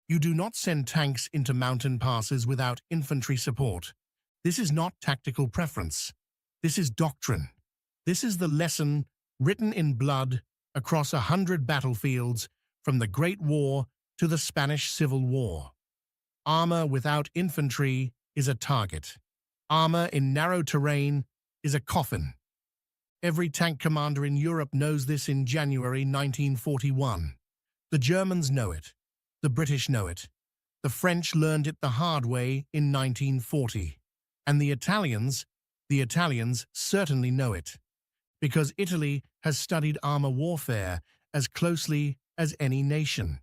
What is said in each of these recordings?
You do not send tanks into mountain passes without infantry support. This is not tactical preference. This is doctrine. This is the lesson written in blood across 100 battlefields from the Great War to the Spanish Civil War. Armor without infantry is a target. Armor in narrow terrain is a coffin. Every tank commander in Europe knows this in January 1941. The Germans know it. The British know it. The French learned it the hard way in 1940. And the Italians certainly know it, because Italy has studied armor warfare as closely as any nation.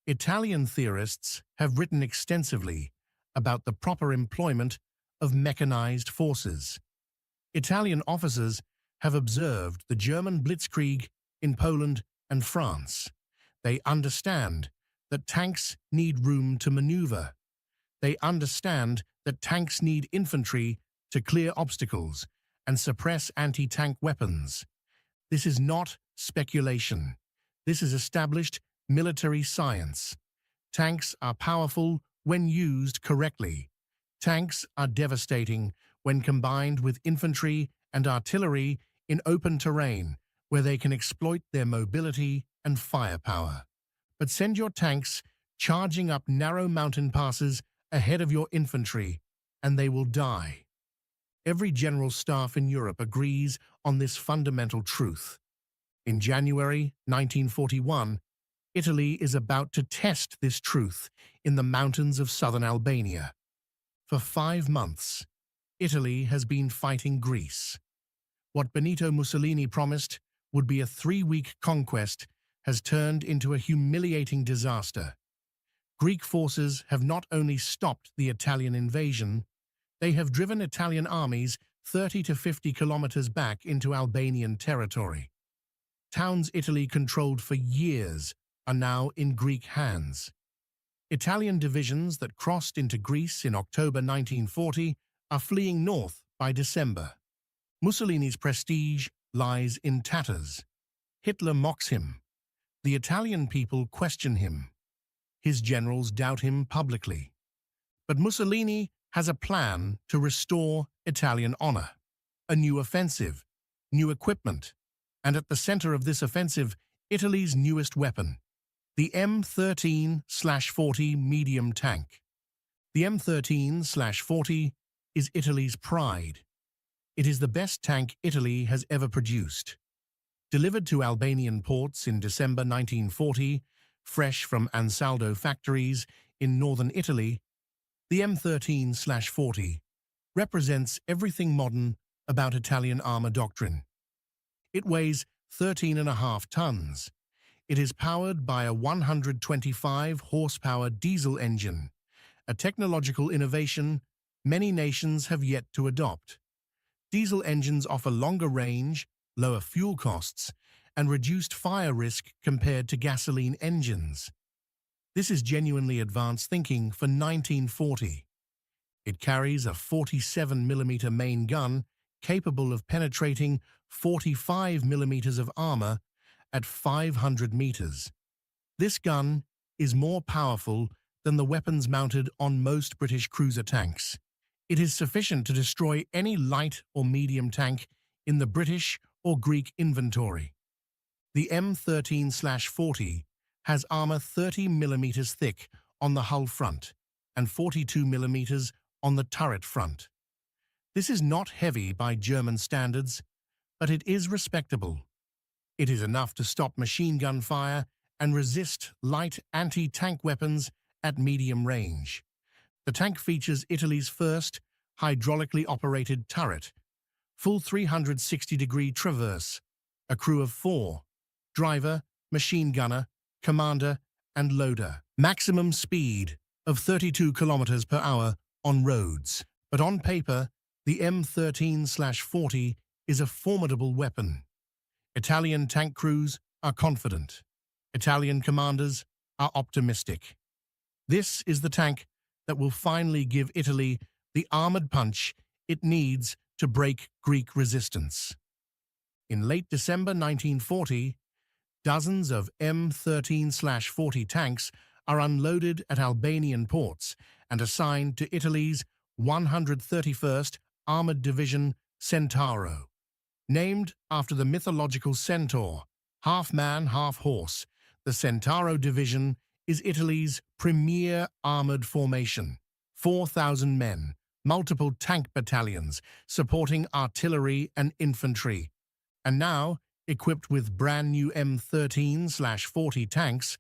Italian theorists have written extensively about the proper employment of mechanized forces. Italian officers have observed the German blitzkrieg in Poland and France. They understand that tanks need room to maneuver. They understand that tanks need infantry to clear obstacles and suppress anti-tank weapons. This is not speculation. This is established military science. Tanks are powerful when used correctly. Tanks are devastating when combined with infantry and artillery in open terrain, where they can exploit their mobility and firepower. But send your tanks charging up narrow mountain passes ahead of your infantry, and they will die. Every general staff in Europe agrees on this fundamental truth. In January 1941, Italy is about to test this truth in the mountains of southern Albania. For 5 months, Italy has been fighting Greece. What Benito Mussolini promised would be a 3-week conquest has turned into a humiliating disaster. Greek forces have not only stopped the Italian invasion, they have driven Italian armies 30 to 50 kilometers back into Albanian territory. Towns Italy controlled for years are now in Greek hands. Italian divisions that crossed into Greece in October 1940 are fleeing north by December. Mussolini's prestige lies in tatters. Hitler mocks him. The Italian people question him. His generals doubt him publicly. But Mussolini has a plan to restore Italian honor. A new offensive, new equipment, and at the center of this offensive, Italy's newest weapon, the M13/40 medium tank. The M13/40 is Italy's pride. It is the best tank Italy has ever produced. Delivered to Albanian ports in December 1940, fresh from Ansaldo factories in northern Italy, the M13/40 represents everything modern about Italian armor doctrine. It weighs 13.5 tons. It is powered by a 125-horsepower diesel engine, a technological innovation many nations have yet to adopt. Diesel engines offer longer range, lower fuel costs, and reduced fire risk compared to gasoline engines. This is genuinely advanced thinking for 1940. It carries a 47mm main gun capable of penetrating 45mm of armor at 500 meters. This gun is more powerful than the weapons mounted on most British cruiser tanks. It is sufficient to destroy any light or medium tank in the British or Greek inventory. The M13/40 has armor 30mm thick on the hull front and 42mm on the turret front. This is not heavy by German standards, but it is respectable. It is enough to stop machine gun fire and resist light anti-tank weapons at medium range. The tank features Italy's first hydraulically operated turret, full 360-degree traverse, a crew of 4, driver, machine gunner, commander, and loader. Maximum speed of 32 kilometers per hour on roads. But on paper, the M13/40 is a formidable weapon. Italian tank crews are confident. Italian commanders are optimistic. This is the tank that will finally give Italy the armored punch it needs to break Greek resistance. In late December 1940, dozens of M13/40 tanks are unloaded at Albanian ports and assigned to Italy's 131st Armored Division Centauro. Named after the mythological centaur, half man, half horse, the Centauro Division is Italy's premier armored formation. 4,000 men, multiple tank battalions supporting artillery and infantry. And now, equipped with brand new M13/40 tanks,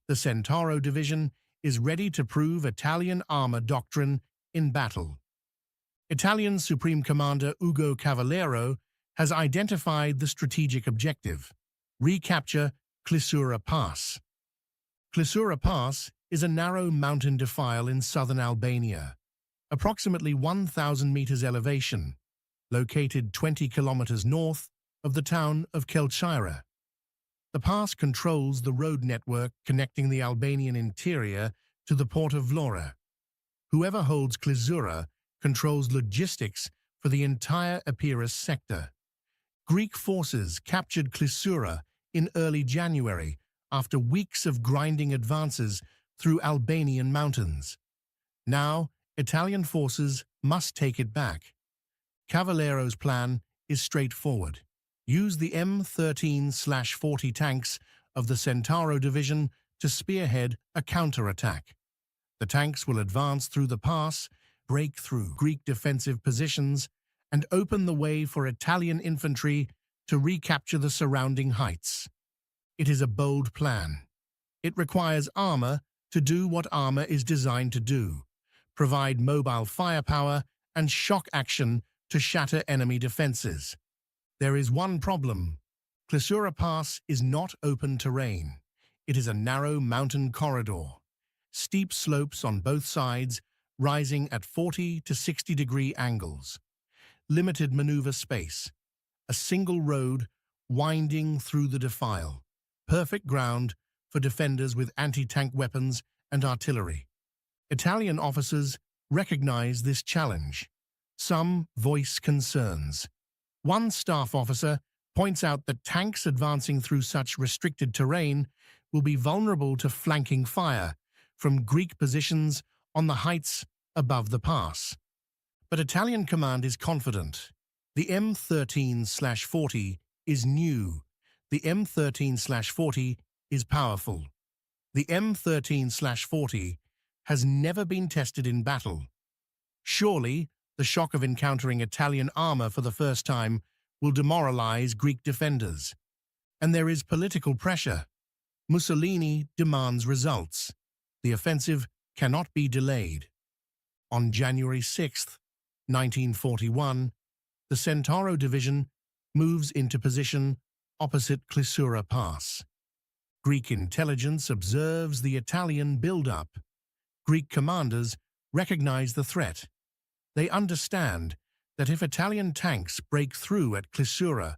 the Centauro Division is ready to prove Italian armor doctrine in battle. Italian Supreme Commander Ugo Cavallero has identified the strategic objective: recapture Klisura Pass. Klisura Pass is a narrow mountain defile in southern Albania, approximately 1,000 meters elevation, located 20 kilometers north of the town of Klisura. The pass controls the road network connecting the Albanian interior to the port of Vlora. Whoever holds Klisura controls logistics for the entire Epirus sector. Greek forces captured Klisura in early January after weeks of grinding advances through Albanian mountains. Now, Italian forces must take it back. Cavallero's plan is straightforward. Use the M13/40 tanks of the Centauro Division to spearhead a counterattack. The tanks will advance through the pass, break through Greek defensive positions, and open the way for Italian infantry to recapture the surrounding heights. It is a bold plan. It requires armor to do what armor is designed to do: provide mobile firepower and shock action to shatter enemy defenses. There is one problem. Klisura Pass is not open terrain. It is a narrow mountain corridor. Steep slopes on both sides, rising at 40 to 60-degree angles. Limited maneuver space. A single road winding through the defile. Perfect ground for defenders with anti-tank weapons and artillery. Italian officers recognize this challenge. Some voice concerns. One staff officer points out that tanks advancing through such restricted terrain will be vulnerable to flanking fire from Greek positions on the heights above the pass. But Italian command is confident. The M13/40 is new. The M13/40 is powerful. The M13/40 has never been tested in battle. Surely, the shock of encountering Italian armor for the first time will demoralize Greek defenders. And there is political pressure. Mussolini demands results. The offensive cannot be delayed. On January 6, 1941, the Centauro Division moves into position opposite Klisura Pass. Greek intelligence observes the Italian build-up. Greek commanders recognize the threat. They understand that if Italian tanks break through at Klisura,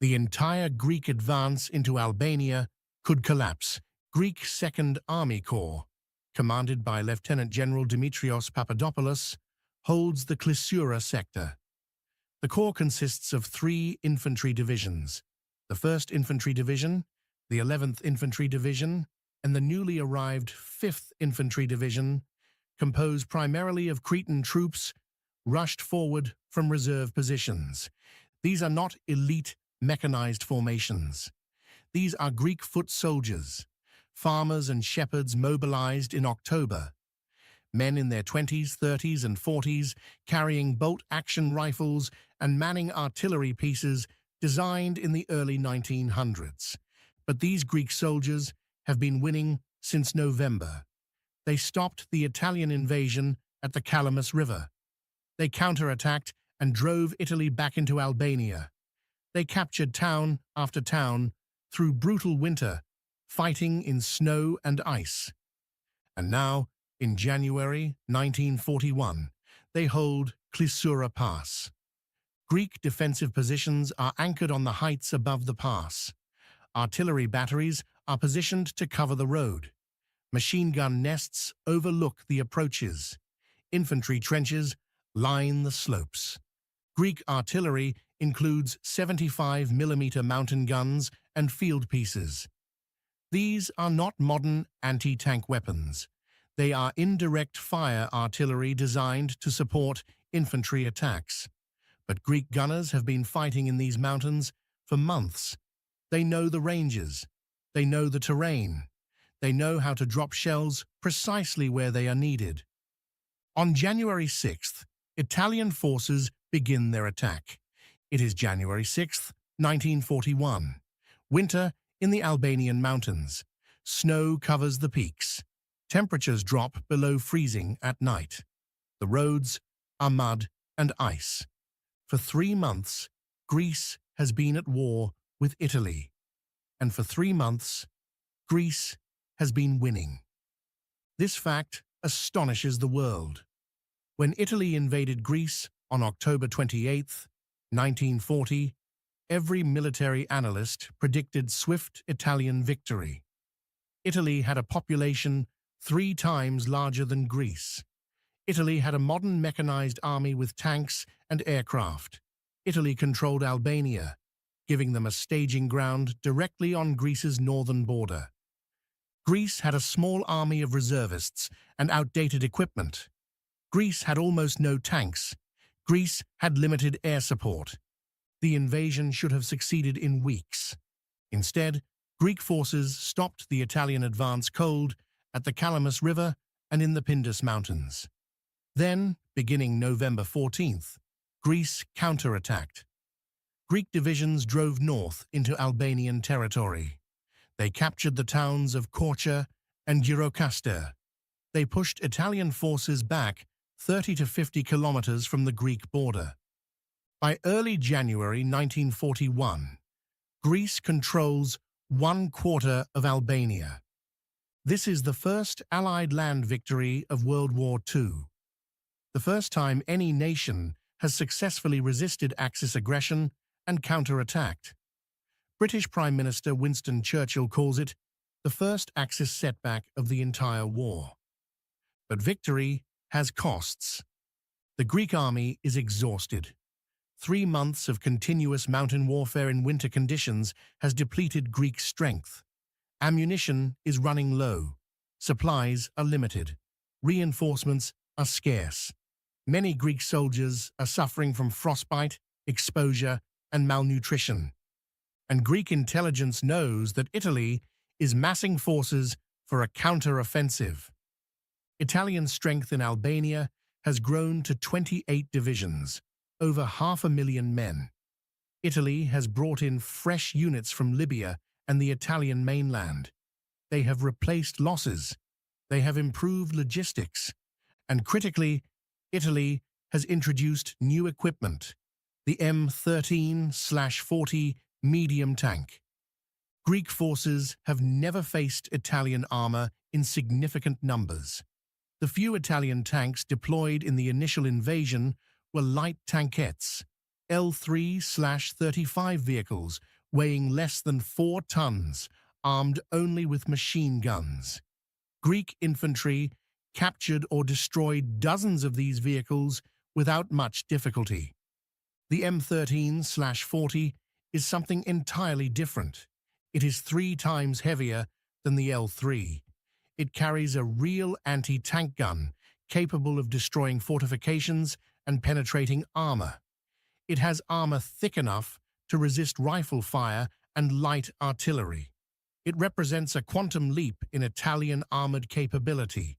the entire Greek advance into Albania could collapse. Greek Second Army Corps, commanded by Lieutenant General Dimitrios Papadopoulos, holds the Klisura sector. The corps consists of 3 infantry divisions: the 1st Infantry Division, the 11th Infantry Division, and the newly arrived 5th Infantry Division, composed primarily of Cretan troops rushed forward from reserve positions. These are not elite mechanized formations. These are Greek foot soldiers, farmers and shepherds mobilized in October. Men in their 20s, 30s, and 40s carrying bolt-action rifles and manning artillery pieces designed in the early 1900s. But these Greek soldiers have been winning since November. They stopped the Italian invasion at the Calamus River. They counterattacked and drove Italy back into Albania. They captured town after town through brutal winter, fighting in snow and ice. And now, in January 1941, they hold Klisura Pass. Greek defensive positions are anchored on the heights above the pass. Artillery batteries are positioned to cover the road. Machine gun nests overlook the approaches. Infantry trenches line the slopes. Greek artillery includes 75mm mountain guns and field pieces. These are not modern anti-tank weapons. They are indirect fire artillery designed to support infantry attacks. But Greek gunners have been fighting in these mountains for months. They know the ranges. They know the terrain. They know how to drop shells precisely where they are needed. On January 6th, Italian forces begin their attack. It is January 6th, 1941. Winter in the Albanian mountains. Snow covers the peaks. Temperatures drop below freezing at night. The roads are mud and ice. For 3 months, Greece has been at war with Italy. And for 3 months, Greece has been winning. This fact astonishes the world. When Italy invaded Greece on October 28, 1940, every military analyst predicted swift Italian victory. Italy had a population 3 times larger than Greece. Italy had a modern mechanized army with tanks and aircraft. Italy controlled Albania, giving them a staging ground directly on Greece's northern border. Greece had a small army of reservists and outdated equipment. Greece had almost no tanks. Greece had limited air support. The invasion should have succeeded in weeks. Instead, Greek forces stopped the Italian advance cold at the Calamus River and in the Pindus Mountains. Then, beginning November 14th, Greece counterattacked. Greek divisions drove north into Albanian territory. They captured the towns of Korça and Gjirokastër. They pushed Italian forces back 30 to 50 kilometers from the Greek border. By early January 1941, Greece controls 1/4 of Albania. This is the first Allied land victory of World War II. The first time any nation has successfully resisted Axis aggression and counterattacked. British Prime Minister Winston Churchill calls it the first Axis setback of the entire war. But victory has costs. The Greek army is exhausted. 3 months of continuous mountain warfare in winter conditions has depleted Greek strength. Ammunition is running low. Supplies are limited. Reinforcements are scarce. Many Greek soldiers are suffering from frostbite, exposure, and malnutrition. And Greek intelligence knows that Italy is massing forces for a counter-offensive. Italian strength in Albania has grown to 28 divisions, over 500,000 men. Italy has brought in fresh units from Libya and the Italian mainland. They have replaced losses. They have improved logistics. And critically, Italy has introduced new equipment, the M13/40 medium tank. Greek forces have never faced Italian armor in significant numbers. The few Italian tanks deployed in the initial invasion were light tankettes, L3/35 vehicles weighing less than 4 tons, armed only with machine guns. Greek infantry captured or destroyed dozens of these vehicles without much difficulty. The M13/40 is something entirely different. It is 3 times heavier than the L3. It carries a real anti-tank gun capable of destroying fortifications and penetrating armor. It has armor thick enough to resist rifle fire and light artillery. It represents a quantum leap in Italian armored capability.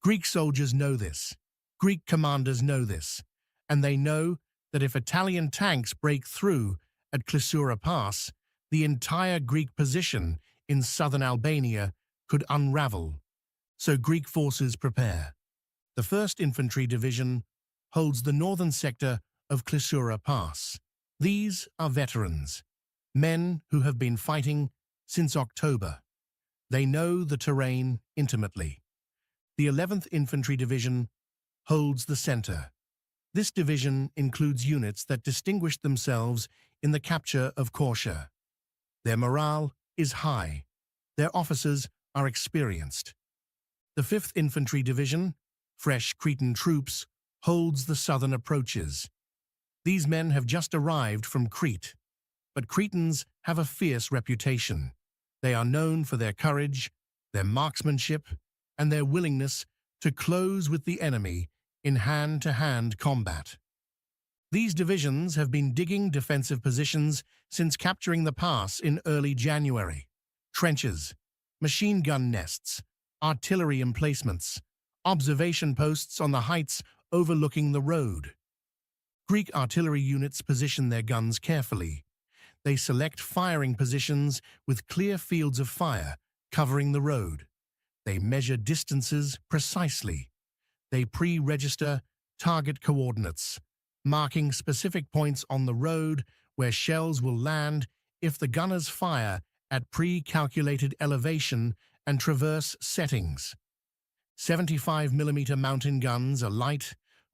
Greek soldiers know this. Greek commanders know this. And they know that if Italian tanks break through at Klisura Pass, the entire Greek position in southern Albania could unravel. So Greek forces prepare. The 1st Infantry Division holds the northern sector of Klisura Pass. These are veterans, men who have been fighting since October. They know the terrain intimately. The 11th Infantry Division holds the center. This division includes units that distinguished themselves in the capture of Korça. Their morale is high. Their officers are experienced. The 5th Infantry Division, fresh Cretan troops, holds the southern approaches. These men have just arrived from Crete, but Cretans have a fierce reputation. They are known for their courage, their marksmanship, and their willingness to close with the enemy in hand-to-hand combat. These divisions have been digging defensive positions since capturing the pass in early January. Trenches, machine gun nests, artillery emplacements, observation posts on the heights overlooking the road. Greek artillery units position their guns carefully. They select firing positions with clear fields of fire covering the road. They measure distances precisely. They pre-register target coordinates, marking specific points on the road where shells will land if the gunners fire at pre-calculated elevation and traverse settings. 75mm mountain guns are light,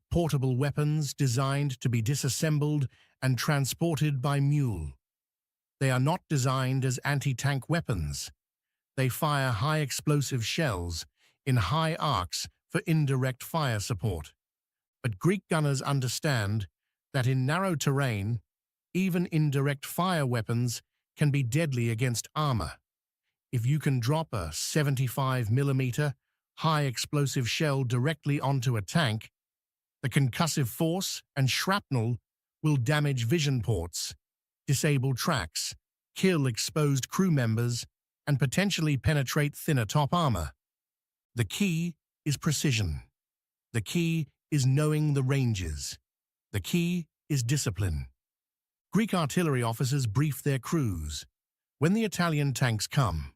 portable weapons designed to be disassembled and transported by mule. They are not designed as anti-tank weapons. They fire high-explosive shells in high arcs for indirect fire support. But Greek gunners understand that in narrow terrain, even indirect fire weapons can be deadly against armor. If you can drop a 75mm high-explosive shell directly onto a tank, the concussive force and shrapnel will damage vision ports, disable tracks, kill exposed crew members, and potentially penetrate thinner top armor. The key is precision. The key is knowing the ranges. The key is discipline. Greek artillery officers brief their crews. When the Italian tanks come,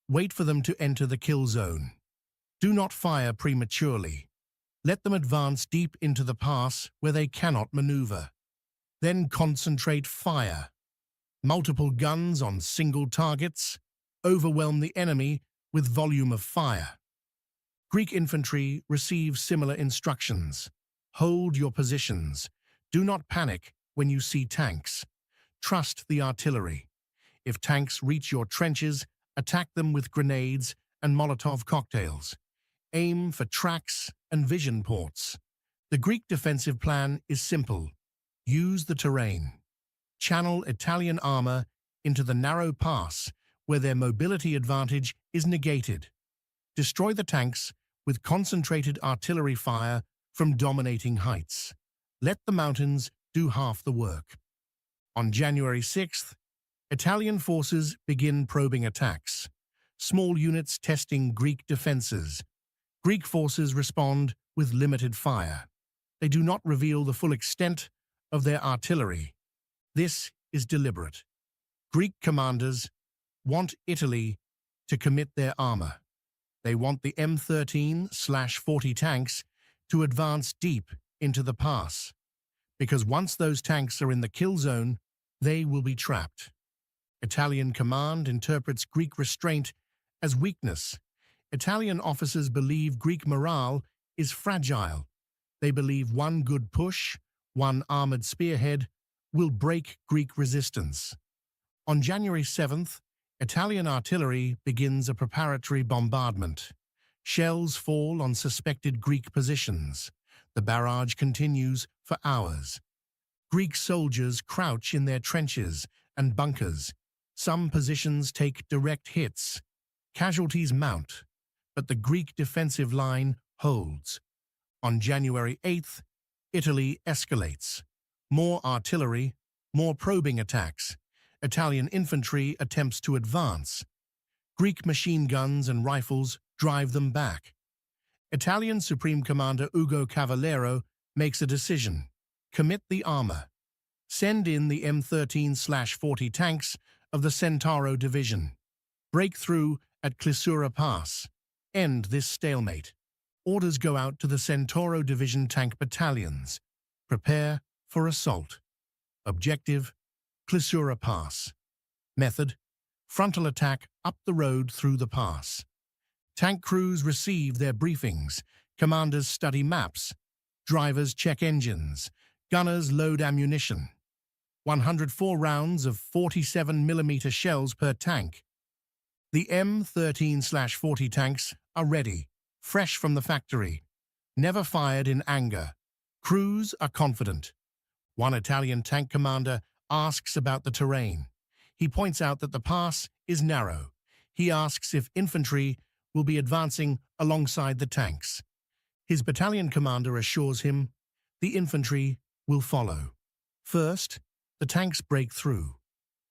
wait for them to enter the kill zone. Do not fire prematurely. Let them advance deep into the pass where they cannot maneuver. Then concentrate fire. Multiple guns on single targets. Overwhelm the enemy with volume of fire. Greek infantry receive similar instructions. Hold your positions. Do not panic when you see tanks. Trust the artillery. If tanks reach your trenches, attack them with grenades and Molotov cocktails. Aim for tracks and vision ports. The Greek defensive plan is simple. Use the terrain. Channel Italian armor into the narrow pass where their mobility advantage is negated. Destroy the tanks with concentrated artillery fire from dominating heights. Let the mountains do half the work. On January 6th, Italian forces begin probing attacks. Small units testing Greek defenses. Greek forces respond with limited fire. They do not reveal the full extent of their artillery. This is deliberate. Greek commanders want Italy to commit their armor. They want the M13/40 tanks to advance deep into the pass, because once those tanks are in the kill zone, they will be trapped. Italian command interprets Greek restraint as weakness. Italian officers believe Greek morale is fragile. They believe one good push, one armored spearhead, will break Greek resistance. On January 7th, Italian artillery begins a preparatory bombardment. Shells fall on suspected Greek positions. The barrage continues for hours. Greek soldiers crouch in their trenches and bunkers. Some positions take direct hits. Casualties mount, but the Greek defensive line holds. On January 8th, Italy escalates. More artillery, more probing attacks. Italian infantry attempts to advance. Greek machine guns and rifles drive them back. Italian Supreme Commander Ugo Cavallero makes a decision. Commit the armor. Send in the M13/40 tanks of the Centauro Division. Break through at Klisura Pass. End this stalemate. Orders go out to the Centauro Division tank battalions. Prepare for assault. Objective: Klisura Pass. Method: frontal attack up the road through the pass. Tank crews receive their briefings. Commanders study maps. Drivers check engines. Gunners load ammunition. 104 rounds of 47mm shells per tank. The M13/40 tanks are ready, fresh from the factory, never fired in anger. Crews are confident. One Italian tank commander asks about the terrain. He points out that the pass is narrow. He asks if infantry will be advancing alongside the tanks. His battalion commander assures him the infantry will follow. First, the tanks break through.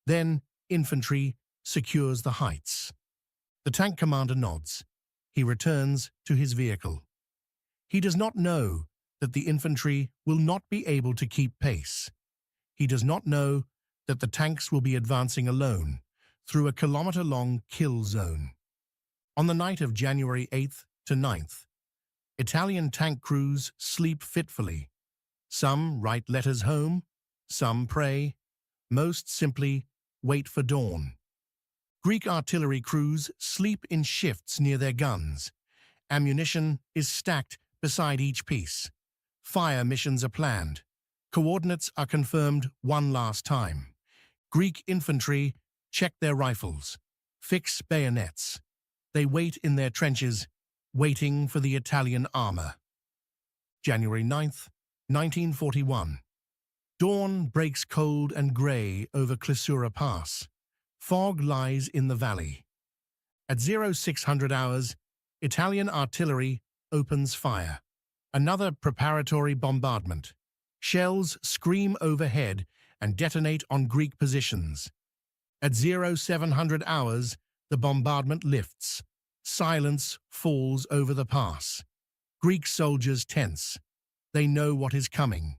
Then, infantry secures the heights. The tank commander nods. He returns to his vehicle. He does not know that the infantry will not be able to keep pace. He does not know that the tanks will be advancing alone through a kilometer-long kill zone. On the night of January 8th to 9th, Italian tank crews sleep fitfully. Some write letters home, some pray, most simply wait for dawn. Greek artillery crews sleep in shifts near their guns. Ammunition is stacked beside each piece. Fire missions are planned. Coordinates are confirmed one last time. Greek infantry check their rifles, fix bayonets. They wait in their trenches, waiting for the Italian armor. January 9th, 1941. Dawn breaks cold and grey over Klisura Pass. Fog lies in the valley. At 0600 hours, Italian artillery opens fire. Another preparatory bombardment. Shells scream overhead and detonate on Greek positions. At 0700 hours, the bombardment lifts. Silence falls over the pass. Greek soldiers tense. They know what is coming.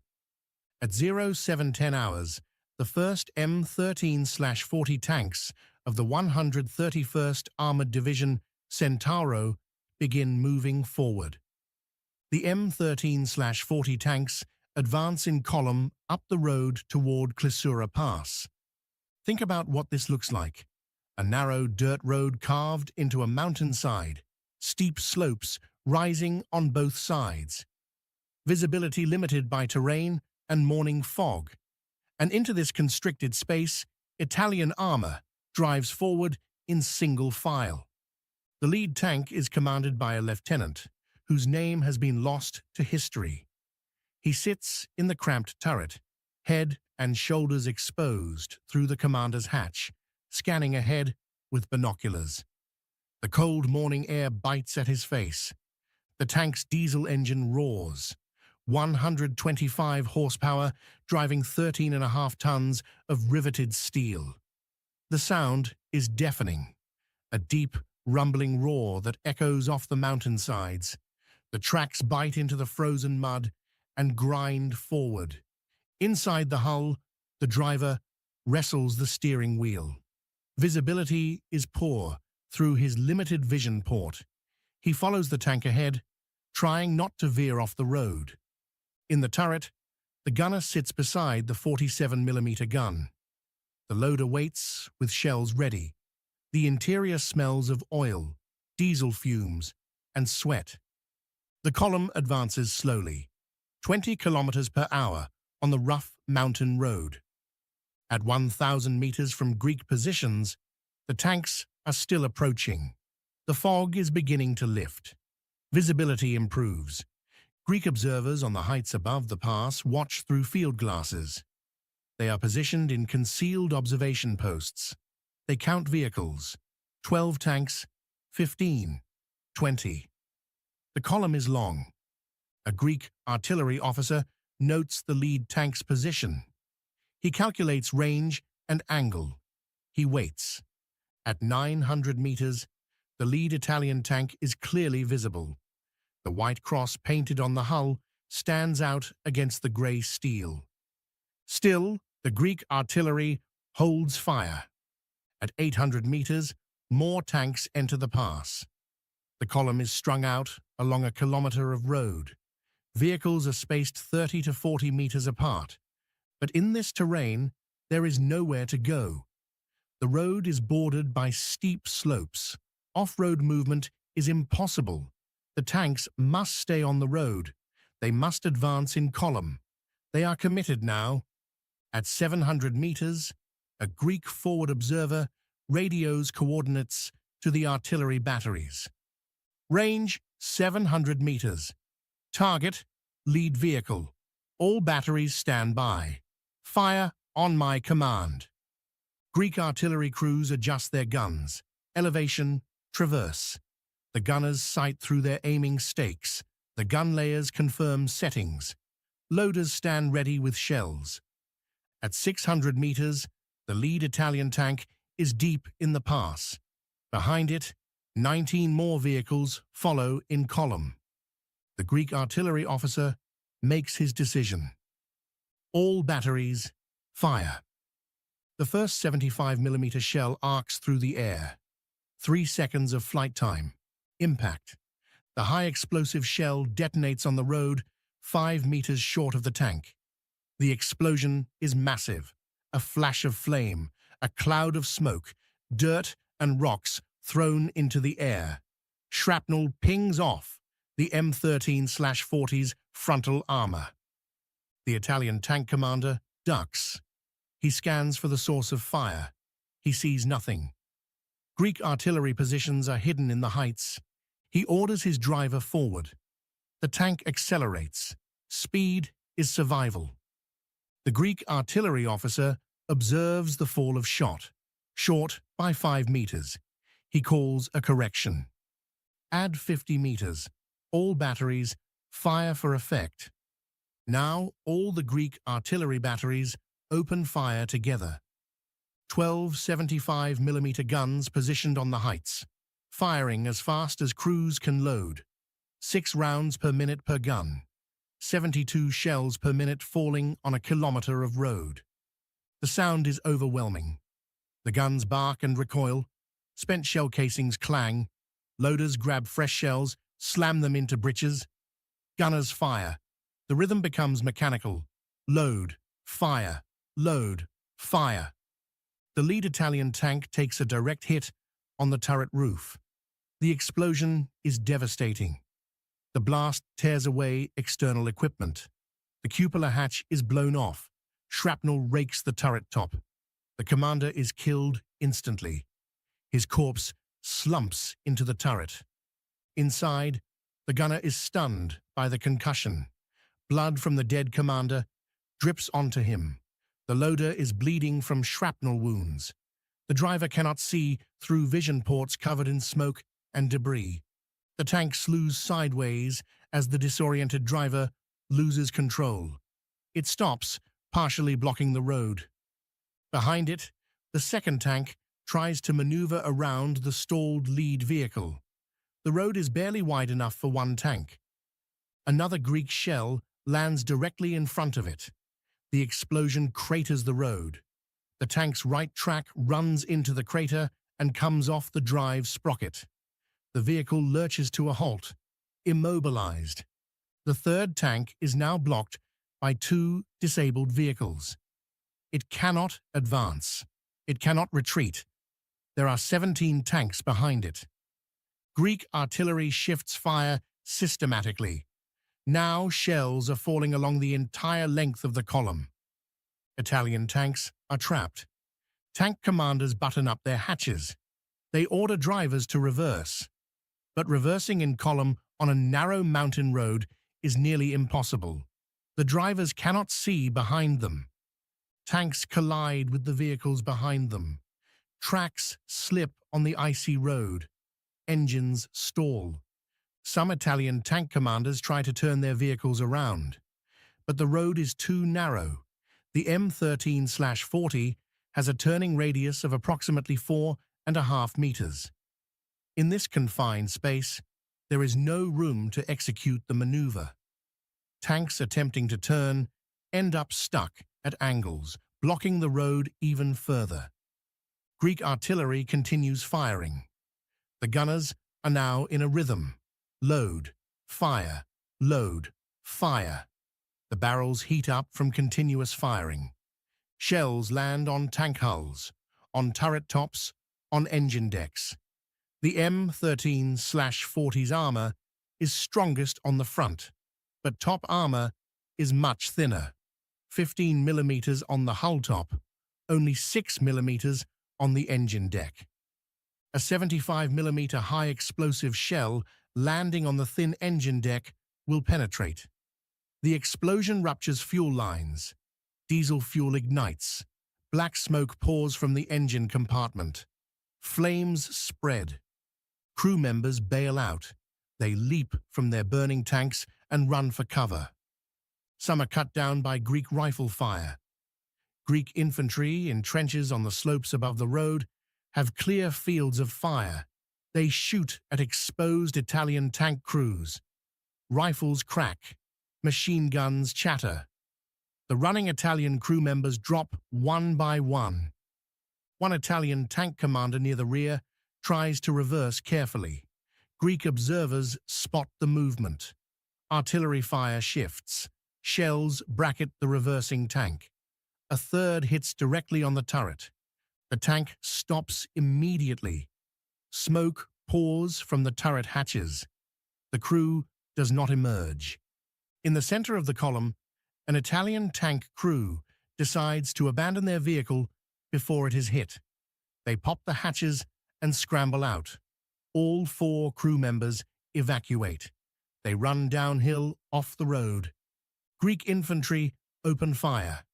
At 0710 hours, the first M13/40 tanks of the 131st Armored Division Centauro begin moving forward. The M13/40 tanks advance in column up the road toward Klisura Pass. Think about what this looks like. A narrow dirt road carved into a mountainside, steep slopes rising on both sides. Visibility limited by terrain and morning fog. And into this constricted space, Italian armor drives forward in single file. The lead tank is commanded by a lieutenant, whose name has been lost to history. He sits in the cramped turret, head and shoulders exposed through the commander's hatch, scanning ahead with binoculars. The cold morning air bites at his face. The tank's diesel engine roars. 125 horsepower, driving 13.5 tons of riveted steel. The sound is deafening, a deep, rumbling roar that echoes off the mountainsides. The tracks bite into the frozen mud and grind forward. Inside the hull, the driver wrestles the steering wheel. Visibility is poor through his limited vision port. He follows the tank ahead, trying not to veer off the road. In the turret, the gunner sits beside the 47mm gun. The loader waits with shells ready. The interior smells of oil, diesel fumes, and sweat. The column advances slowly, 20 kilometers per hour on the rough mountain road. At 1,000 meters from Greek positions, the tanks are still approaching. The fog is beginning to lift. Visibility improves. Greek observers on the heights above the pass watch through field glasses. They are positioned in concealed observation posts. They count vehicles. 12 tanks, 15, 20. The column is long. A Greek artillery officer notes the lead tank's position. He calculates range and angle. He waits. At 900 meters, the lead Italian tank is clearly visible. The white cross painted on the hull stands out against the grey steel. Still, the Greek artillery holds fire. At 800 meters, more tanks enter the pass. The column is strung out along a kilometer of road. Vehicles are spaced 30 to 40 meters apart. But in this terrain, there is nowhere to go. The road is bordered by steep slopes. Off-road movement is impossible. The tanks must stay on the road. They must advance in column. They are committed now. At 700 meters, a Greek forward observer radios coordinates to the artillery batteries. Range 700 meters. Target, lead vehicle. All batteries stand by. Fire on my command. Greek artillery crews adjust their guns. Elevation, traverse. The gunners sight through their aiming stakes. The gun layers confirm settings. Loaders stand ready with shells. At 600 meters, the lead Italian tank is deep in the pass. Behind it, 19 more vehicles follow in column. The Greek artillery officer makes his decision. All batteries, fire. The first 75mm shell arcs through the air. 3 seconds of flight time. Impact. The high-explosive shell detonates on the road 5 meters short of the tank. The explosion is massive. A flash of flame, a cloud of smoke, dirt and rocks thrown into the air. Shrapnel pings off the M13/40's frontal armor. The Italian tank commander ducks. He scans for the source of fire. He sees nothing. Greek artillery positions are hidden in the heights. He orders his driver forward. The tank accelerates. Speed is survival. The Greek artillery officer observes the fall of shot, short by 5 meters. He calls a correction. Add 50 meters. All batteries fire for effect. Now all the Greek artillery batteries open fire together. 12 75mm guns positioned on the heights, firing as fast as crews can load. 6 rounds per minute per gun. 72 shells per minute falling on a kilometer of road. The sound is overwhelming. The guns bark and recoil. Spent shell casings clang. Loaders grab fresh shells, slam them into breaches. Gunners fire. The rhythm becomes mechanical. Load, fire, load, fire. The lead Italian tank takes a direct hit on the turret roof. The explosion is devastating. The blast tears away external equipment. The cupola hatch is blown off. Shrapnel rakes the turret top. The commander is killed instantly. His corpse slumps into the turret. Inside, the gunner is stunned by the concussion. Blood from the dead commander drips onto him. The loader is bleeding from shrapnel wounds. The driver cannot see through vision ports covered in smoke and debris. The tank slews sideways as the disoriented driver loses control. It stops, partially blocking the road. Behind it, the second tank tries to maneuver around the stalled lead vehicle. The road is barely wide enough for one tank. Another Greek shell lands directly in front of it. The explosion craters the road. The tank's right track runs into the crater and comes off the drive sprocket. The vehicle lurches to a halt, immobilized. The third tank is now blocked by 2 disabled vehicles. It cannot advance. It cannot retreat. There are 17 tanks behind it. Greek artillery shifts fire systematically. Now shells are falling along the entire length of the column. Italian tanks are trapped. Tank commanders button up their hatches. They order drivers to reverse. But reversing in column on a narrow mountain road is nearly impossible. The drivers cannot see behind them. Tanks collide with the vehicles behind them. Tracks slip on the icy road. Engines stall. Some Italian tank commanders try to turn their vehicles around. But the road is too narrow. The M13/40 has a turning radius of approximately 4.5 meters. In this confined space, there is no room to execute the maneuver. Tanks attempting to turn end up stuck at angles, blocking the road even further. Greek artillery continues firing. The gunners are now in a rhythm. Load, fire, load, fire. The barrels heat up from continuous firing. Shells land on tank hulls, on turret tops, on engine decks. The M13/40's armor is strongest on the front, but top armor is much thinner. 15 millimeters on the hull top, only 6 millimeters on the engine deck. A 75mm high explosive shell landing on the thin engine deck will penetrate. The explosion ruptures fuel lines. Diesel fuel ignites. Black smoke pours from the engine compartment. Flames spread. Crew members bail out. They leap from their burning tanks and run for cover. Some are cut down by Greek rifle fire. Greek infantry in trenches on the slopes above the road have clear fields of fire. They shoot at exposed Italian tank crews. Rifles crack. Machine guns chatter. The running Italian crew members drop one by one. One Italian tank commander near the rear tries to reverse carefully. Greek observers spot the movement. Artillery fire shifts. Shells bracket the reversing tank. A third hits directly on the turret. The tank stops immediately. Smoke pours from the turret hatches. The crew does not emerge. In the center of the column, an Italian tank crew decides to abandon their vehicle before it is hit. They pop the hatches and scramble out. All 4 crew members evacuate. They run downhill off the road. Greek infantry open fire.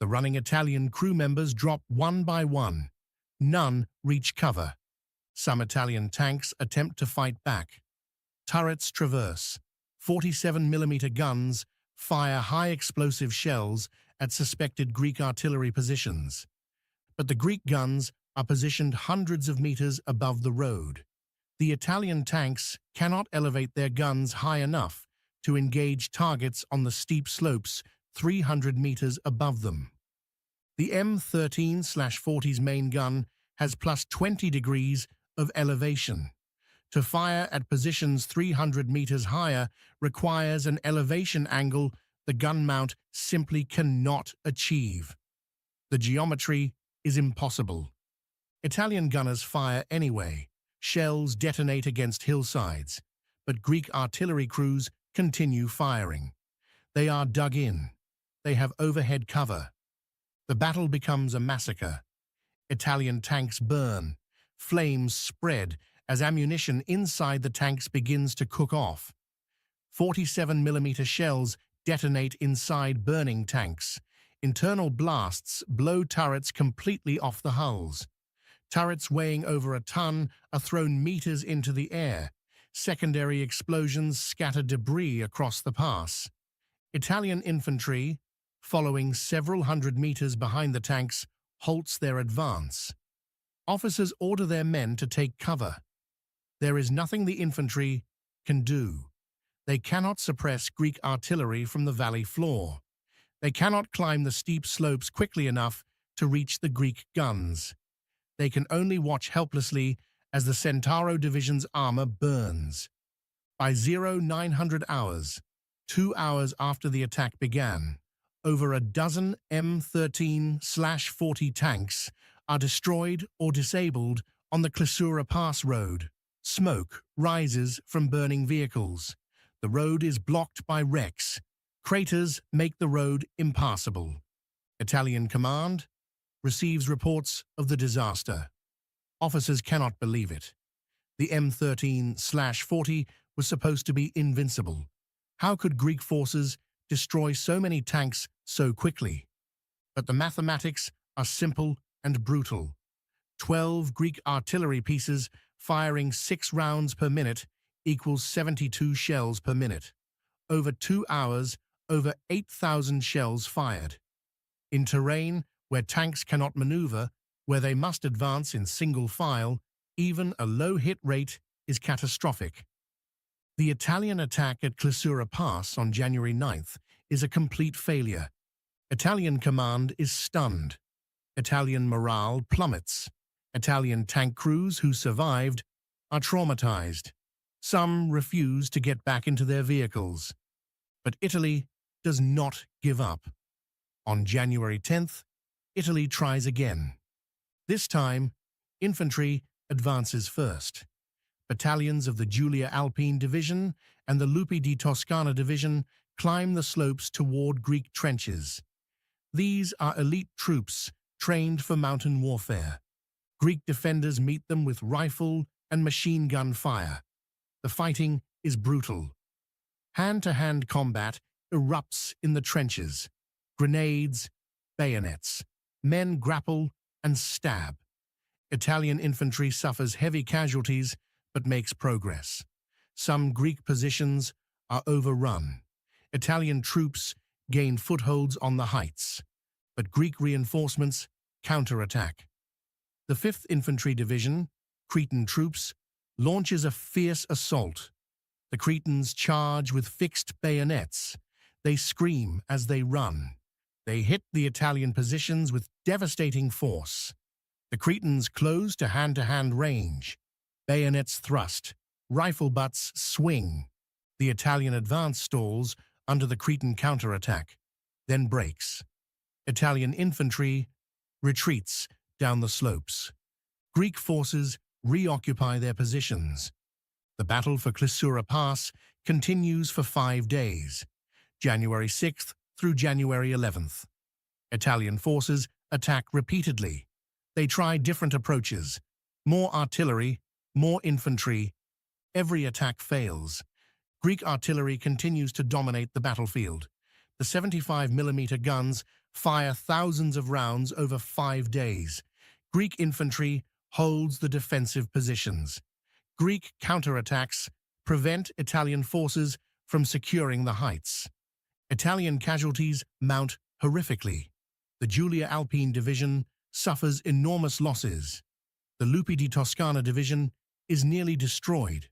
The running Italian crew members drop one by one. None reach cover. Some Italian tanks attempt to fight back. Turrets traverse. 47mm guns fire high explosive shells at suspected Greek artillery positions. But the Greek guns are positioned hundreds of meters above the road. The Italian tanks cannot elevate their guns high enough to engage targets on the steep slopes 300 meters above them. The M13/40's main gun has plus 20 degrees of elevation. To fire at positions 300 meters higher requires an elevation angle the gun mount simply cannot achieve. The geometry is impossible. Italian gunners fire anyway. Shells detonate against hillsides, but Greek artillery crews continue firing. They are dug in. They have overhead cover. The battle becomes a massacre. Italian tanks burn. Flames spread as ammunition inside the tanks begins to cook off. 47mm shells detonate inside burning tanks. Internal blasts blow turrets completely off the hulls. Turrets weighing over a ton are thrown meters into the air. Secondary explosions scatter debris across the pass. Italian infantry, following several hundred meters behind the tanks, halts their advance. Officers order their men to take cover. There is nothing the infantry can do. They cannot suppress Greek artillery from the valley floor. They cannot climb the steep slopes quickly enough to reach the Greek guns. They can only watch helplessly as the Centauro Division's armor burns. By 0900 hours, 2 hours after the attack began, over a dozen M13/40 tanks are destroyed or disabled on the Klisura Pass road. Smoke rises from burning vehicles. The road is blocked by wrecks. Craters make the road impassable. Italian command receives reports of the disaster. Officers cannot believe it. The M13/40 was supposed to be invincible. How could Greek forces destroy so many tanks so quickly? But the mathematics are simple and brutal. 12 Greek artillery pieces firing 6 rounds per minute equals 72 shells per minute. Over 2 hours, over 8,000 shells fired. In terrain where tanks cannot maneuver, where they must advance in single file, even a low hit rate is catastrophic. The Italian attack at Klisura Pass on January 9th is a complete failure. Italian command is stunned. Italian morale plummets. Italian tank crews who survived are traumatized. Some refuse to get back into their vehicles. But Italy does not give up. On January 10th, Italy tries again. This time, infantry advances first. Battalions of the Giulia Alpine Division and the Lupi di Toscana Division climb the slopes toward Greek trenches. These are elite troops trained for mountain warfare. Greek defenders meet them with rifle and machine gun fire. The fighting is brutal. Hand-to-hand combat erupts in the trenches. Grenades, bayonets. Men grapple and stab. Italian infantry suffers heavy casualties but makes progress. Some Greek positions are overrun. Italian troops gain footholds on the heights, but Greek reinforcements counterattack. The 5th Infantry Division, Cretan troops, launches a fierce assault. The Cretans charge with fixed bayonets. They scream as they run. They hit the Italian positions with devastating force. The Cretans close to hand-to-hand range. Bayonets thrust. Rifle butts swing. The Italian advance stalls under the Cretan counterattack, then breaks. Italian infantry retreats down the slopes. Greek forces reoccupy their positions. The Battle for Klisura Pass continues for 5 days, January 6th through January 11th. Italian forces attack repeatedly. They try different approaches. More artillery, more infantry. Every attack fails. Greek artillery continues to dominate the battlefield. The 75mm guns fire thousands of rounds over 5 days. Greek infantry holds the defensive positions. Greek counterattacks prevent Italian forces from securing the heights. Italian casualties mount horrifically. The Giulia Alpine Division suffers enormous losses. The Lupi di Toscana Division is nearly destroyed.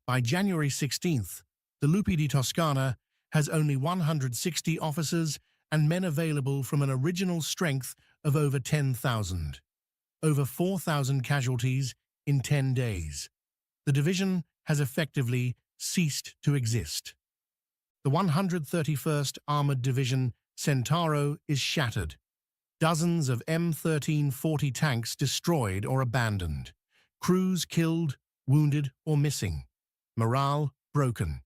By January 16th, the Lupi di Toscana has only 160 officers and men available from an original strength of over 10,000. Over 4,000 casualties in 10 days. The division has effectively ceased to exist. The 131st Armored Division, Centauro, is shattered. Dozens of M1340 tanks destroyed or abandoned. Crews killed, wounded, or missing. Morale broken.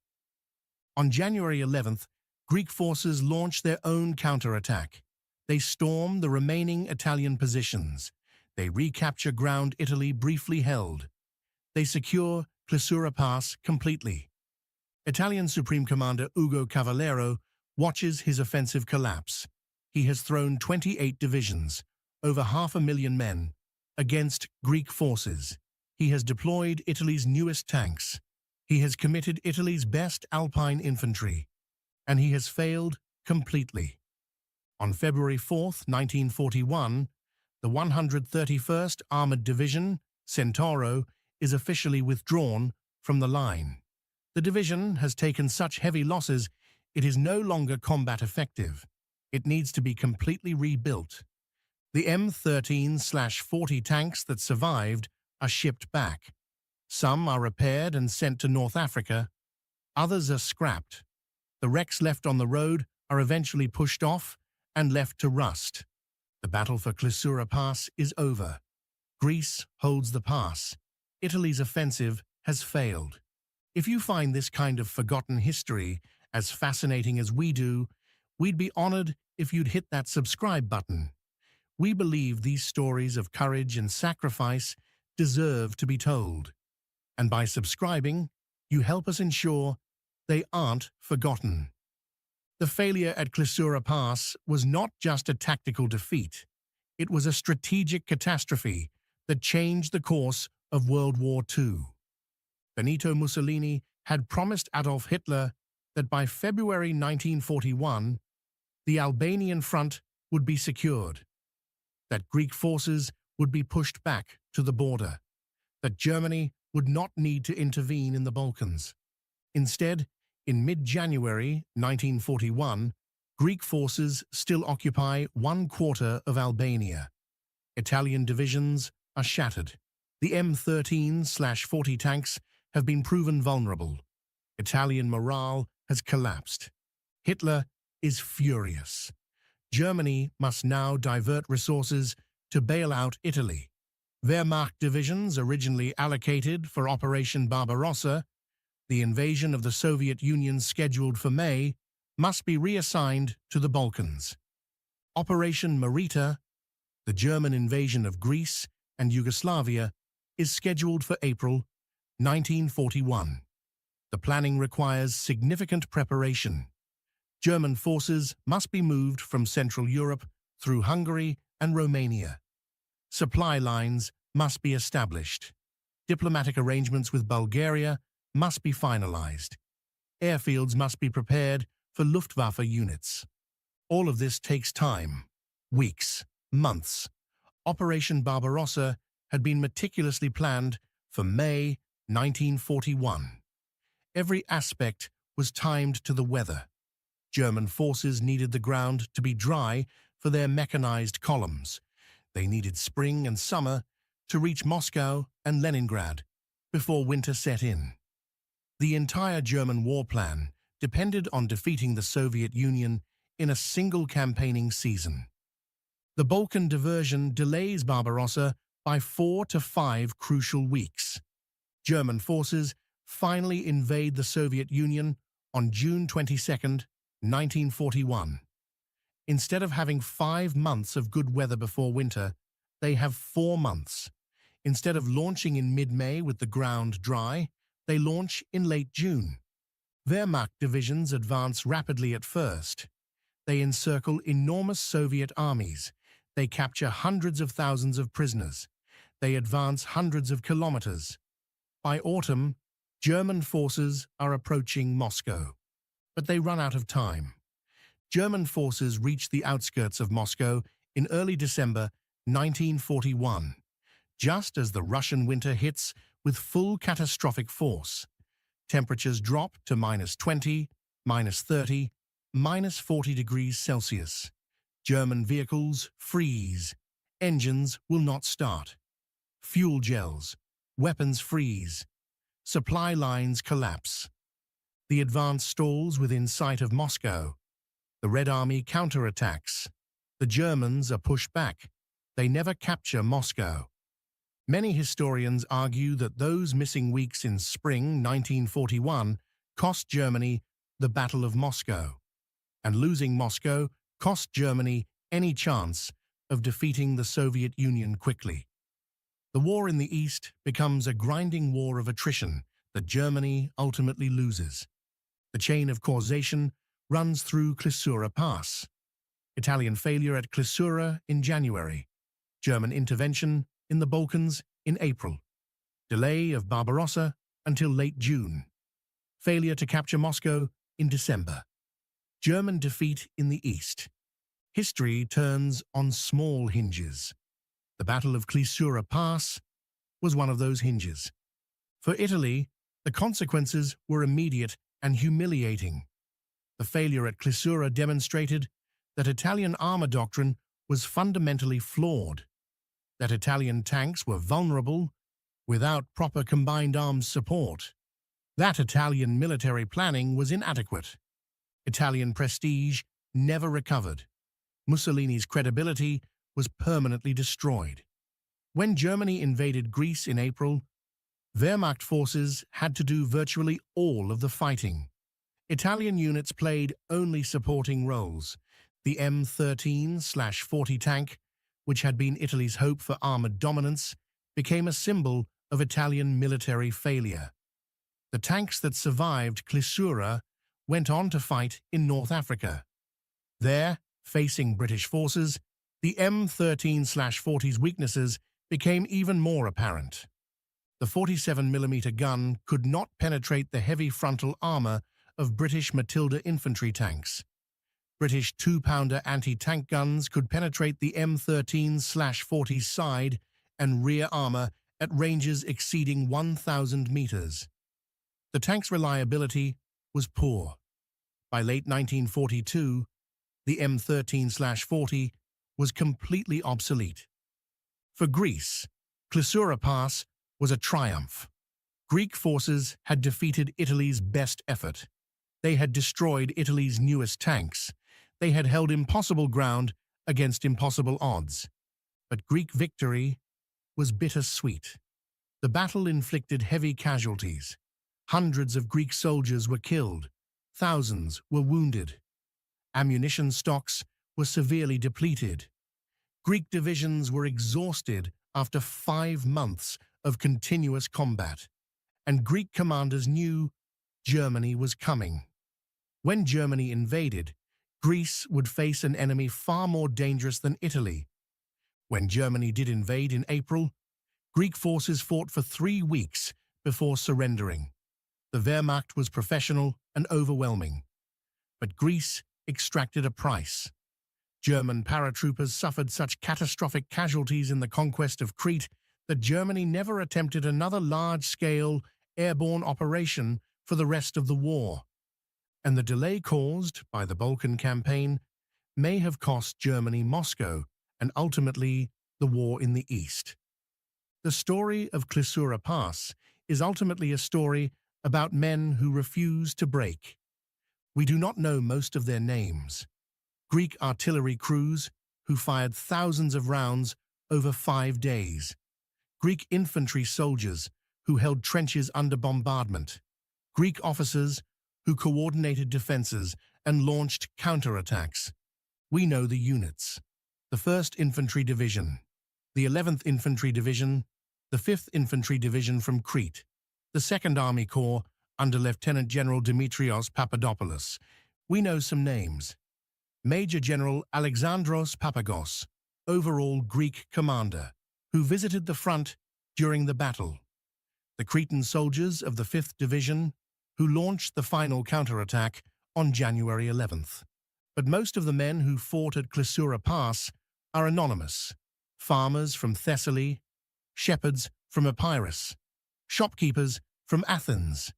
On January 11th, Greek forces launch their own counterattack. They storm the remaining Italian positions. They recapture ground Italy briefly held. They secure Klisura Pass completely. Italian Supreme Commander Ugo Cavallero watches his offensive collapse. He has thrown 28 divisions, over 500,000 men, against Greek forces. He has deployed Italy's newest tanks. He has committed Italy's best Alpine infantry. And he has failed completely. On February 4th, 1941, the 131st Armored Division, Centauro, is officially withdrawn from the line. The division has taken such heavy losses, it is no longer combat effective. It needs to be completely rebuilt. The M13/40 tanks that survived are shipped back. Some are repaired and sent to North Africa. Others are scrapped. The wrecks left on the road are eventually pushed off and left to rust. The battle for Klisura Pass is over. Greece holds the pass. Italy's offensive has failed. If you find this kind of forgotten history as fascinating as we do, we'd be honored if you'd hit that subscribe button. We believe these stories of courage and sacrifice deserve to be told. And by subscribing, you help us ensure they aren't forgotten. The failure at Klisura Pass was not just a tactical defeat. It was a strategic catastrophe that changed the course of World War II. Benito Mussolini had promised Adolf Hitler that by February 1941, the Albanian front would be secured, that Greek forces would be pushed back to the border, that Germany would not need to intervene in the Balkans. Instead, in mid-January 1941, Greek forces still occupy 1/4 of Albania. Italian divisions are shattered. The M13/40 tanks have been proven vulnerable. Italian morale has collapsed. Hitler is furious. Germany must now divert resources to bail out Italy. Wehrmacht divisions originally allocated for Operation Barbarossa, the invasion of the Soviet Union scheduled for May, must be reassigned to the Balkans. Operation Marita, the German invasion of Greece and Yugoslavia, is scheduled for April 1941. The planning requires significant preparation. German forces must be moved from Central Europe through Hungary and Romania. Supply lines must be established. Diplomatic arrangements with Bulgaria must be finalized. Airfields must be prepared for Luftwaffe units. All of this takes time, weeks, months. Operation Barbarossa had been meticulously planned for May 1941. Every aspect was timed to the weather. German forces needed the ground to be dry for their mechanized columns. They needed spring and summer to reach Moscow and Leningrad before winter set in. The entire German war plan depended on defeating the Soviet Union in a single campaigning season. The Balkan diversion delays Barbarossa by 4 to 5 crucial weeks. German forces finally invade the Soviet Union on June 22, 1941. Instead of having 5 months of good weather before winter, they have 4 months. Instead of launching in mid-May with the ground dry, they launch in late June. Wehrmacht divisions advance rapidly at first. They encircle enormous Soviet armies. They capture hundreds of thousands of prisoners. They advance hundreds of kilometers. By autumn, German forces are approaching Moscow. But they run out of time. German forces reach the outskirts of Moscow in early December 1941, just as the Russian winter hits with full catastrophic force. Temperatures drop to -20, -30, -40 degrees Celsius. German vehicles freeze. Engines will not start. Fuel gels. Weapons freeze. Supply lines collapse. The advance stalls within sight of Moscow. The Red Army counterattacks. The Germans are pushed back. They never capture Moscow. Many historians argue that those missing weeks in spring 1941 cost Germany the Battle of Moscow, and losing Moscow cost Germany any chance of defeating the Soviet Union quickly. The war in the East becomes a grinding war of attrition that Germany ultimately loses. The chain of causation runs through Klisura Pass. Italian failure at Klisura in January. German intervention in the Balkans in April. Delay of Barbarossa until late June. Failure to capture Moscow in December. German defeat in the East. History turns on small hinges. The Battle of Klisura Pass was one of those hinges. For Italy, the consequences were immediate and humiliating. The failure at Klisura demonstrated that Italian armor doctrine was fundamentally flawed, that Italian tanks were vulnerable without proper combined arms support, that Italian military planning was inadequate. Italian prestige never recovered. Mussolini's credibility was permanently destroyed. When Germany invaded Greece in April, Wehrmacht forces had to do virtually all of the fighting. Italian units played only supporting roles. The M13/40 tank, which had been Italy's hope for armored dominance, became a symbol of Italian military failure. The tanks that survived Klisura went on to fight in North Africa. There, facing British forces, the M13/40's weaknesses became even more apparent. The 47mm gun could not penetrate the heavy frontal armor of British Matilda infantry tanks. British 2-pounder anti-tank guns could penetrate the M13/40's side and rear armor at ranges exceeding 1,000 meters. The tank's reliability was poor. By late 1942, the M13/40 was completely obsolete. For Greece, Klisura Pass was a triumph. Greek forces had defeated Italy's best effort. They had destroyed Italy's newest tanks. They had held impossible ground against impossible odds. But Greek victory was bittersweet. The battle inflicted heavy casualties. Hundreds of Greek soldiers were killed. Thousands were wounded. Ammunition stocks were severely depleted. Greek divisions were exhausted after 5 months of continuous combat, and Greek commanders knew Germany was coming. When Germany invaded, Greece would face an enemy far more dangerous than Italy. When Germany did invade in April, Greek forces fought for 3 weeks before surrendering. The Wehrmacht was professional and overwhelming, but Greece extracted a price. German paratroopers suffered such catastrophic casualties in the conquest of Crete that Germany never attempted another large-scale airborne operation for the rest of the war, and the delay caused by the Balkan campaign may have cost Germany Moscow and ultimately the war in the East. The story of Klisura Pass is ultimately a story about men who refuse to break. We do not know most of their names. Greek artillery crews who fired thousands of rounds over 5 days. Greek infantry soldiers who held trenches under bombardment. Greek officers who coordinated defenses and launched counterattacks. We know the units: the 1st Infantry Division, the 11th Infantry Division, the 5th Infantry Division from Crete, the 2nd Army Corps under Lieutenant General Dimitrios Papadopoulos. We know some names: Major General Alexandros Papagos, overall Greek commander, who visited the front during the battle. The Cretan soldiers of the 5th Division, who launched the final counterattack on January 11th. But most of the men who fought at Klisura Pass are anonymous: farmers from Thessaly, shepherds from Epirus, shopkeepers from Athens,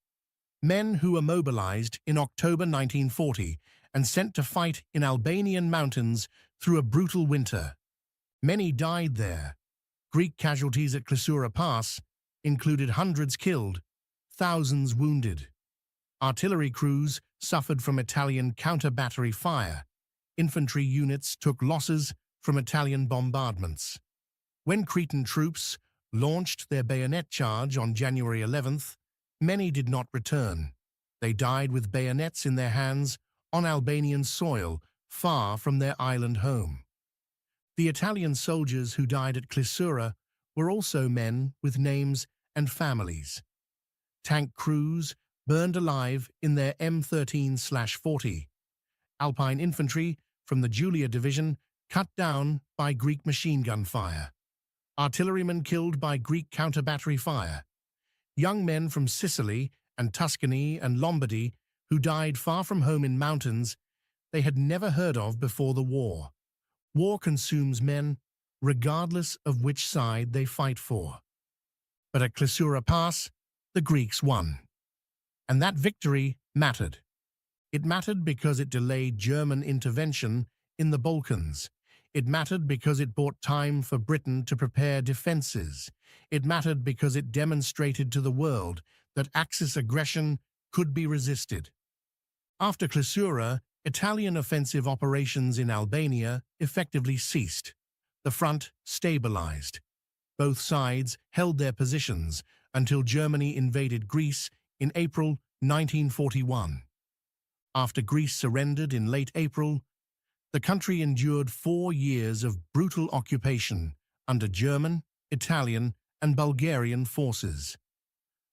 men who were mobilized in October 1940 and sent to fight in Albanian mountains through a brutal winter. Many died there. Greek casualties at Klisura Pass included hundreds killed, thousands wounded. Artillery crews suffered from Italian counter-battery fire. Infantry units took losses from Italian bombardments. When Cretan troops launched their bayonet charge on January 11th, many did not return. They died with bayonets in their hands on Albanian soil, far from their island home. The Italian soldiers who died at Klisura were also men with names and families. Tank crews burned alive in their M13/40. Alpine infantry from the Julia Division cut down by Greek machine gun fire. Artillerymen killed by Greek counter-battery fire. Young men from Sicily and Tuscany and Lombardy who died far from home in mountains they had never heard of before the war. War consumes men regardless of which side they fight for. But at Klisura Pass, the Greeks won. And that victory mattered. It mattered because it delayed German intervention in the Balkans. It mattered because it bought time for Britain to prepare defenses. It mattered because it demonstrated to the world that Axis aggression could be resisted. After Klisura, Italian offensive operations in Albania effectively ceased. The front stabilized. Both sides held their positions until Germany invaded Greece in April 1941. After Greece surrendered in late April, the country endured 4 years of brutal occupation under German, Italian, and Bulgarian forces.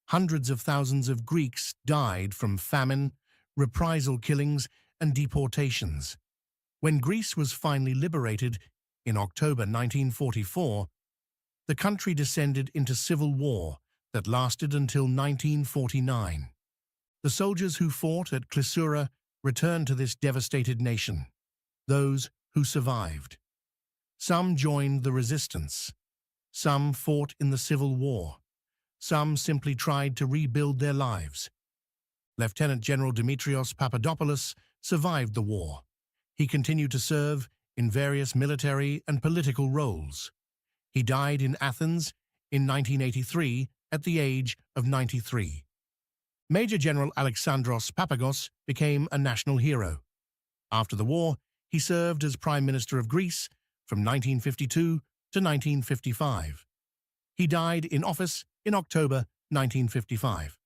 Hundreds of thousands of Greeks died from famine, reprisal killings, and deportations. When Greece was finally liberated in October 1944, the country descended into civil war that lasted until 1949. The soldiers who fought at Klisura returned to this devastated nation, those who survived. Some joined the resistance. Some fought in the civil war. Some simply tried to rebuild their lives. Lieutenant General Dimitrios Papadopoulos survived the war. He continued to serve in various military and political roles. He died in Athens in 1983 at the age of 93. Major General Alexandros Papagos became a national hero. After the war, he served as Prime Minister of Greece from 1952 to 1955. He died in office in October 1955.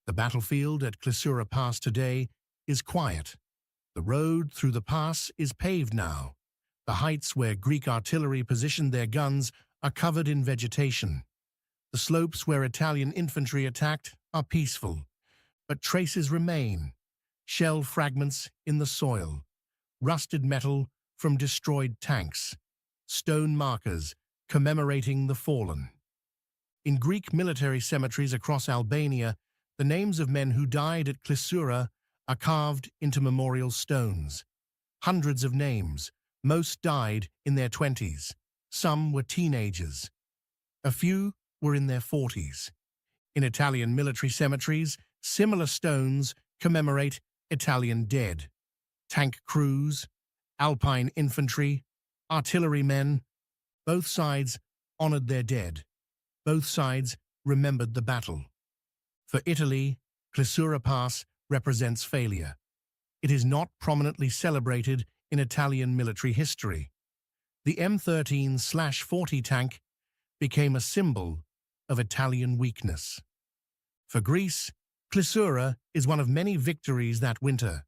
The battlefield at Klisura Pass today is quiet. The road through the pass is paved now. The heights where Greek artillery positioned their guns are covered in vegetation. The slopes where Italian infantry attacked are peaceful, but traces remain: shell fragments in the soil, rusted metal from destroyed tanks, stone markers commemorating the fallen. In Greek military cemeteries across Albania, the names of men who died at Klisura are carved into memorial stones. Hundreds of names. Most died in their 20s. Some were teenagers. A few were in their 40s. In Italian military cemeteries, similar stones commemorate Italian dead. Tank crews, alpine infantry, artillerymen, both sides honored their dead. Both sides remembered the battle. For Italy, Klisura Pass represents failure. It is not prominently celebrated in Italian military history. The M13/40 tank became a symbol of Italian weakness. For Greece, Klisura is one of many victories that winter.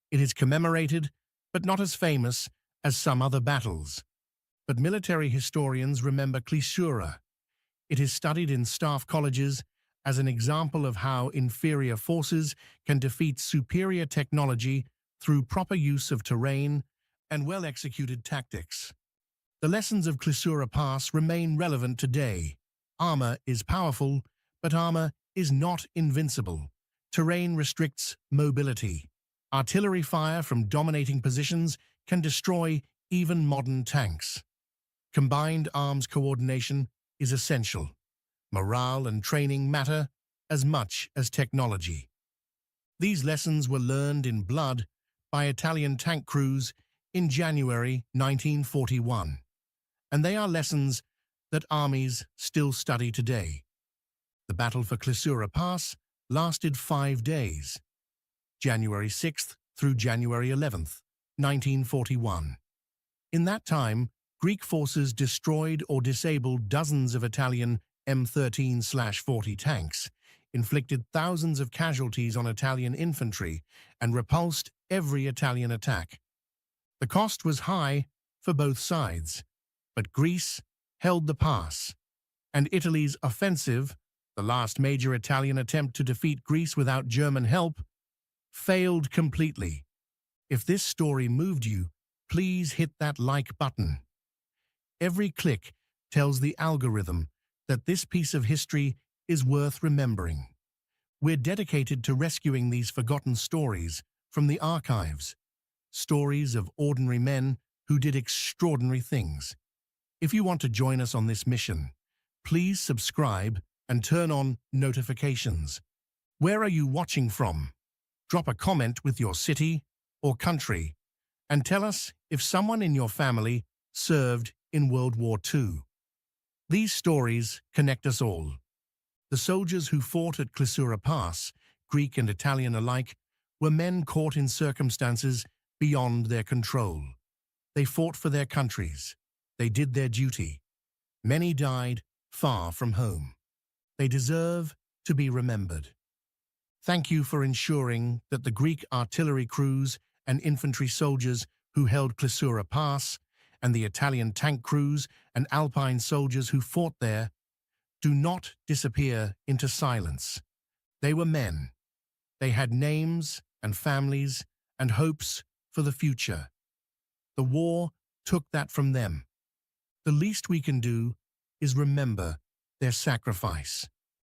It is commemorated, but not as famous as some other battles. But military historians remember Klisura. It is studied in staff colleges as an example of how inferior forces can defeat superior technology through proper use of terrain and well-executed tactics. The lessons of Klisura Pass remain relevant today. Armor is powerful, but armor is not invincible. Terrain restricts mobility. Artillery fire from dominating positions can destroy even modern tanks. Combined arms coordination is essential. Morale and training matter as much as technology. These lessons were learned in blood by Italian tank crews in January 1941, and they are lessons that armies still study today. The battle for Klisura Pass lasted 5 days, January 6th through January 11th, 1941. In that time, Greek forces destroyed or disabled dozens of Italian M13/40 tanks, inflicted thousands of casualties on Italian infantry, and repulsed every Italian attack. The cost was high for both sides, but Greece held the pass, and Italy's offensive, the last major Italian attempt to defeat Greece without German help, failed completely. If this story moved you, please hit that like button. Every click tells the algorithm that this piece of history is worth remembering. We're dedicated to rescuing these forgotten stories from the archives, stories of ordinary men who did extraordinary things. If you want to join us on this mission, please subscribe and turn on notifications. Where are you watching from? Drop a comment with your city or country and tell us if someone in your family served in World War II. These stories connect us all. The soldiers who fought at Klisura Pass, Greek and Italian alike, were men caught in circumstances beyond their control. They fought for their countries. They did their duty. Many died far from home. They deserve to be remembered. Thank you for ensuring that the Greek artillery crews and infantry soldiers who held Klisura Pass and the Italian tank crews and alpine soldiers who fought there do not disappear into silence. They were men. They had names and families and hopes for the future. The war took that from them. The least we can do is remember their sacrifice.